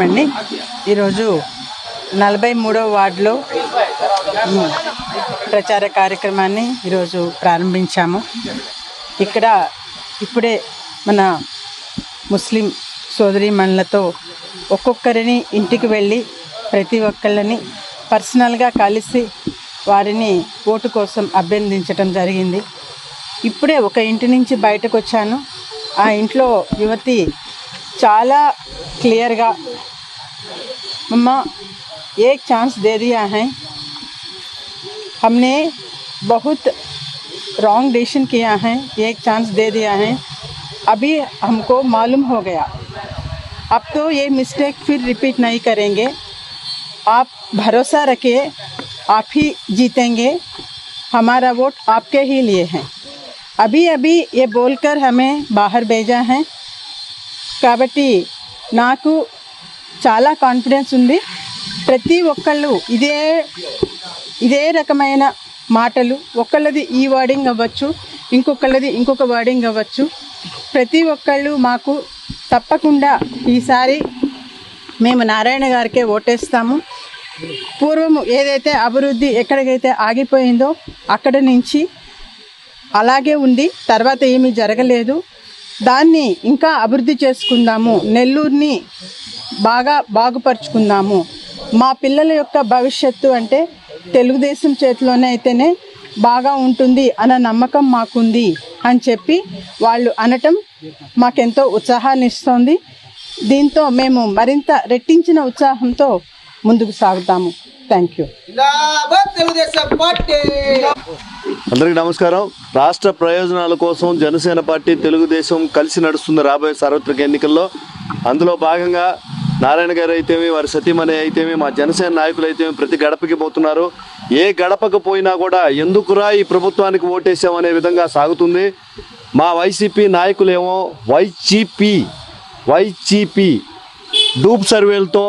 అండి ఈరోజు 43వ వార్డులో ప్రచార కార్యక్రమాన్ని ఈరోజు ప్రారంభించాము. ఇక్కడ ఇప్పుడే మన ముస్లిం సోదరీమణులతో ఒక్కొక్కరిని ఇంటికి వెళ్ళి ప్రతి ఒక్కళ్ళని పర్సనల్గా కలిసి వారిని ఓటు కోసం అభ్యర్థించడం జరిగింది. ఇప్పుడే ఒక ఇంటి నుంచి బయటకు వచ్చాను. ఆ ఇంట్లో యువతి చాలా క్లియర్గా मम्मा एक चांस दे दिया है, हमने बहुत रॉन्ग डिसीजन किया है, एक चांस दे दिया है, अभी हमको मालूम हो गया, अब तो ये मिस्टेक फिर रिपीट नहीं करेंगे, आप भरोसा रखिए, आप ही जीतेंगे, हमारा वोट आपके ही लिए है। अभी अभी ये बोलकर हमें बाहर भेजा है కాబట్టి నాకు చాలా కాన్ఫిడెన్స్ ఉంది. ప్రతి ఒక్కళ్ళు ఇదే రకమైన మాటలు, ఒకళ్ళది ఈ వర్డింగ్ అవ్వచ్చు, ఇంకొకళ్ళది ఇంకొక వర్డింగ్ అవ్వచ్చు. ప్రతి ఒక్కళ్ళు మాకు తప్పకుండా ఈసారి మేము నారాయణ గారికే ఓటేస్తాము. పూర్వము ఏదైతే అభివృద్ధి ఎక్కడికైతే ఆగిపోయిందో అక్కడ నుంచి అలాగే ఉంది, తర్వాత ఏమీ జరగలేదు. దాన్ని ఇంకా అభివృద్ధి చేసుకుందాము, నెల్లూరుని బాగుపరుచుకుందాము. మా పిల్లల యొక్క భవిష్యత్తు అంటే తెలుగుదేశం చేతిలోనే అయితేనే బాగా ఉంటుంది అన్న నమ్మకం మాకుంది అని చెప్పి వాళ్ళు అనటం మాకెంతో ఉత్సాహాన్ని ఇస్తోంది. దీంతో మేము మరింత రెట్టించిన ఉత్సాహంతో ముందుకు సాగుతాము. Thank you. అందరికీ నమస్కారం. రాష్ట్ర ప్రయోజనాల కోసం జనసేన పార్టీ తెలుగుదేశం కలిసి నడుస్తుంది రాబోయే సార్వత్రిక ఎన్నికల్లో. అందులో భాగంగా నారాయణ గారు అయితేమి, వారి సతీమణి అయితేమి, మా జనసేన నాయకులు అయితేమి ప్రతి గడపకి పోతున్నారు. ఏ గడపకు పోయినా కూడా ఎందుకురా ఈ ప్రభుత్వానికి ఓటేసామనే విధంగా సాగుతుంది. మా వైసీపీ నాయకులేమో వైసీపీ డూప్ సర్వేలతో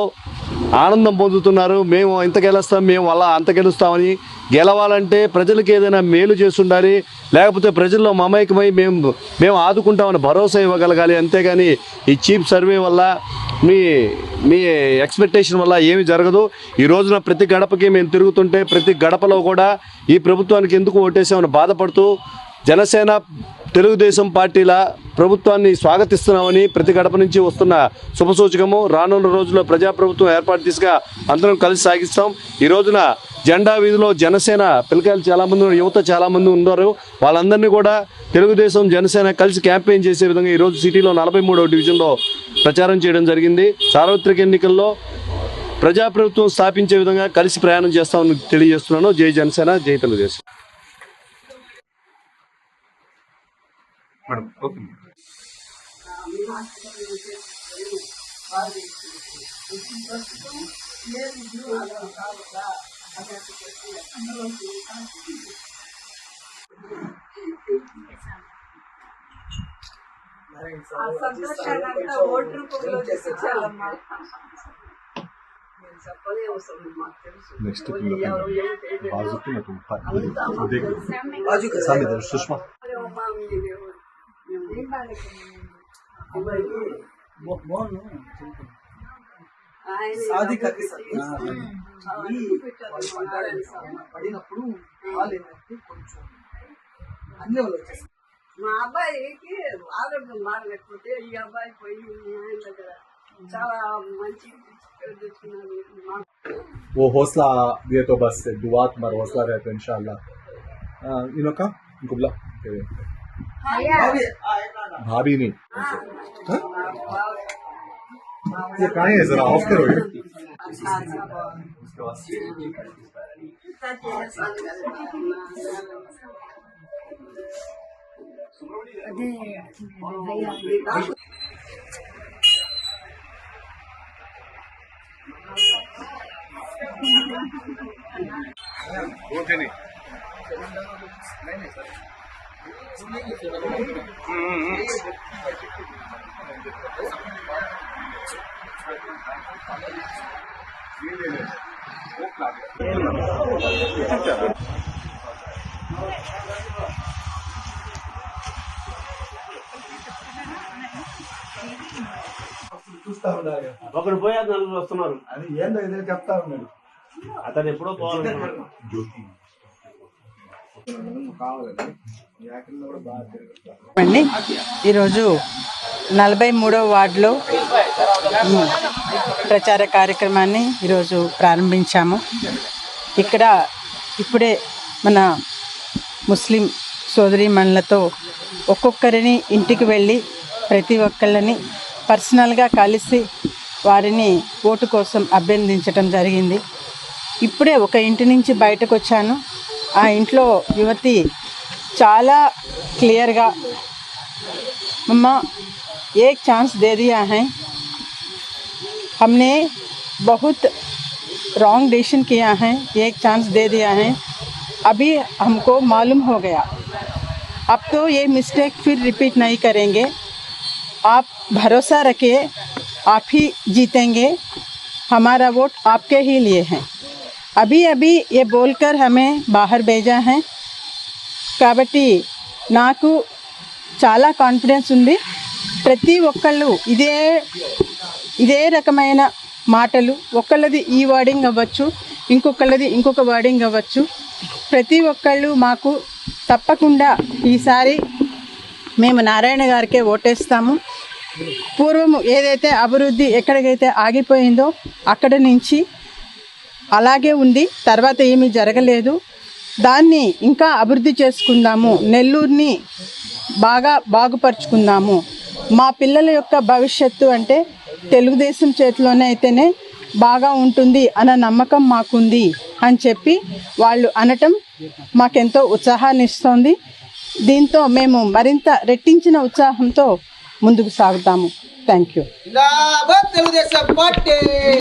ఆనందం పొందుతున్నారు. మేము ఇంత గెలుస్తాం, మేము అలా అంత గెలుస్తామని. గెలవాలంటే ప్రజలకు ఏదైనా మేలు చేస్తుండాలి, లేకపోతే ప్రజల్లో మమైకమై మేము ఆదుకుంటామని భరోసా ఇవ్వగలగాలి. అంతేగాని ఈ చీప్ సర్వే వల్ల మీ ఎక్స్పెక్టేషన్ వల్ల ఏమి జరగదు. ఈ రోజున ప్రతి గడపకి మేము తిరుగుతుంటే ప్రతి గడపలో కూడా ఈ ప్రభుత్వానికి ఎందుకు ఓటేసామని బాధపడుతూ జనసేన తెలుగుదేశం పార్టీల ప్రభుత్వాన్ని స్వాగతిస్తున్నామని ప్రతి గడప నుంచి వస్తున్న శుభసూచకము. రానున్న రోజుల్లో ప్రజాప్రభుత్వం ఏర్పాటు దిశగా అందరం కలిసి సాగిస్తాం. ఈ రోజున జెండా వీధిలో జనసేన పిల్లకాయలు చాలామంది, యువత చాలామంది ఉన్నారు. వాళ్ళందరినీ కూడా తెలుగుదేశం జనసేన కలిసి క్యాంపెయిన్ చేసే విధంగా ఈరోజు సిటీలో 43వ డివిజన్లో ప్రచారం చేయడం జరిగింది. సార్వత్రిక ఎన్నికల్లో ప్రజాప్రభుత్వం స్థాపించే విధంగా కలిసి ప్రయాణం చేస్తామని తెలియజేస్తున్నాను. జై జనసేన, జై Telugu Desam. Madam okay. Next Sushma పడినప్పుడు వాళ్ళు ఏంటంటే కొంచెం అన్ని వాళ్ళు వచ్చేసి మా అబ్బాయికి ఆరోగ్యం బాగలేకపోతే ఈ అబ్బాయి పోయి ఆయన దగ్గర చాలా మంచి वो हौसला दिए तो बस दुआ तुम्हारा हौसला रहे तो इंशाल्लाह इनका इनको बुला भाभी नहीं ये कहाँ है, जरा ऑफ करो ये. ओके नहीं చూస్తా ఉండాలి ఒకరు పోయారు, నలుగురు వస్తున్నారు. అని ఏందో ఇదే చెప్తా ఉన్నాడు. అతను ఎప్పుడో పోవాలనుకున్నాడు. కావాలండి యాక్టింగ్ కూడా బాగా తిరుగుతారు. అండి ఈరోజు 43వ వార్డులో ప్రచార కార్యక్రమాన్ని ఈరోజు ప్రారంభించాము. ఇక్కడ ఇప్పుడే మన ముస్లిం సోదరీమణులతో ఒక్కొక్కరిని ఇంటికి వెళ్ళి ప్రతి ఒక్కళ్ళని పర్సనల్గా కలిసి వారిని ఓటు కోసం అభ్యర్థించడం జరిగింది. ఇప్పుడే ఒక ఇంటి నుంచి బయటకు వచ్చాను. ఆ ఇంట్లో యువతి చాలా క్లియర్గా मम्मा एक चांस दे दिया है, हमने बहुत रॉन्ग डिसीजन किया है, एक चांस दे दिया है, अभी हमको मालूम हो गया, अब तो ये मिस्टेक फिर रिपीट नहीं करेंगे, आप भरोसा रखिए, आप ही जीतेंगे, हमारा वोट आपके ही लिए है। अभी अभी ये बोलकर हमें बाहर भेजा है కాబట్టి నాకు చాలా కాన్ఫిడెన్స్ ఉంది. ప్రతి ఒక్కళ్ళు ఇదే రకమైన మాటలు, ఒకళ్ళది ఈ వర్డింగ్ అవ్వచ్చు, ఇంకొకళ్ళది ఇంకొక వర్డింగ్ అవ్వచ్చు. ప్రతి ఒక్కళ్ళు మాకు తప్పకుండా ఈసారి మేము నారాయణ గారికే ఓటేస్తాము. పూర్వము ఏదైతే అభివృద్ధి ఎక్కడికైతే ఆగిపోయిందో అక్కడి నుంచి అలాగే ఉంది, తర్వాత ఏమీ జరగలేదు. దాన్ని ఇంకా అభివృద్ధి చేసుకుందాము, నెల్లూరుని బాగుపరుచుకుందాము. మా పిల్లల యొక్క భవిష్యత్తు అంటే తెలుగుదేశం చేతిలోనే అయితేనే బాగా ఉంటుంది అన్న నమ్మకం మాకుంది అని చెప్పి వాళ్ళు అనటం మాకెంతో ఉత్సాహాన్ని ఇస్తోంది. దీంతో మేము మరింత రెట్టించిన ఉత్సాహంతో ముందుకు సాగుతాము. Thank you.